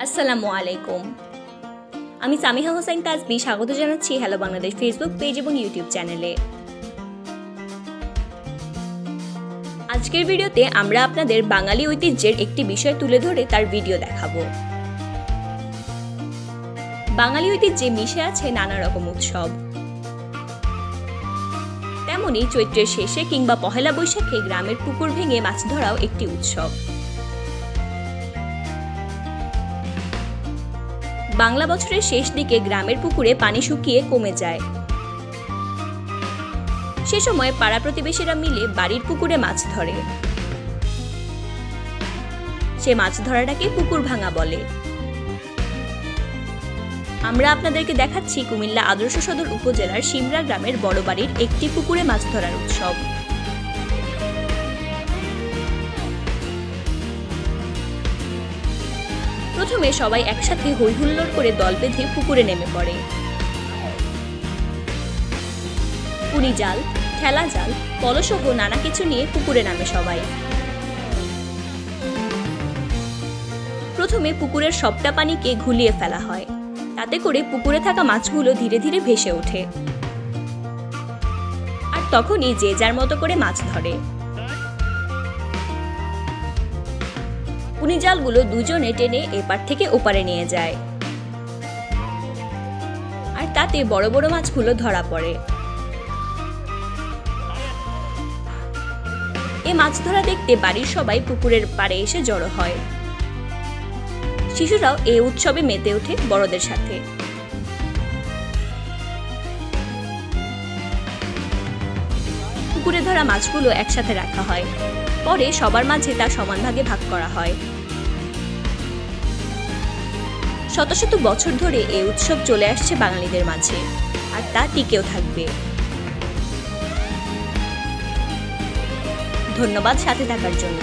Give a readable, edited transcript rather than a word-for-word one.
আসসালামু আলাইকুম। আমি সামিহা হোসেন তাজবি স্বাগত জানাচ্ছি হ্যালো বাংলাদেশ ফেসবুক পেজ এবং ইউটিউব চ্যানেলে। আজকের ভিডিওতে আমরা আপনাদের বাঙালি ঐতিহ্যের একটি বিষয় তুলে ধরে তার ভিডিও দেখাবো। বাঙালি ঐতিহ্যে মিশে আছে নানা রকম উৎসব। তেমনি চৈত্রের শেষে কিংবা পহেলা বৈশাখে গ্রামের পুকুর ভেঙে মাছ ধরাও একটি উৎসব। বাংলা বছরের শেষ দিকে গ্রামের পুকুরে পানি শুকিয়ে কমে যায়। সে সময় পাড়া প্রতিবেশীরা মিলে বাড়ির পুকুরে মাছ ধরে। সে মাছ ধরাটাকে পুকুর ভাঙা বলে। আমরা আপনাদেরকে দেখাচ্ছি কুমিল্লা আদর্শ সদর উপজেলার সিমরা গ্রামের বড় বাড়ির একটি পুকুরে মাছ ধরার উৎসব। প্রথমে সবাই একসাথে হই হুল্লোড় করে দল বেঁধে পুকুরে নেমে পড়ে। পুরি জাল, ঠেলা জাল, পলসহ নানা কিছু নিয়ে পুকুরে নামে সবাই। প্রথমে পুকুরের সবটা পানিকে ঘুলিয়ে ফেলা হয়, তাতে করে পুকুরে থাকা মাছগুলো ধীরে ধীরে ভেসে ওঠে। আর তখনই যে যার মতো করে মাছ ধরে। পুনি জালগুলো দুজনে টেনে এপার থেকে ওপারে নিয়ে যায়, আর তাতে বড় বড় মাছগুলো ধরা পড়ে। এ মাছ ধরা দেখতে বাড়ির সবাই পুকুরের পাড়ে এসে জড়ো হয়। শিশুরাও এই উৎসবে মেতে ওঠে বড়দের সাথে। পুকুরে ধরা মাছগুলো একসাথে রাখা হয়, পরে সবার মাঝে তা সমান ভাগে ভাগ করা হয়। শত শত বছর ধরে এই উৎসব চলে আসছে বাঙালিদের মাঝে, আর তা টিকেও থাকবে। ধন্যবাদ সাথে থাকার জন্য।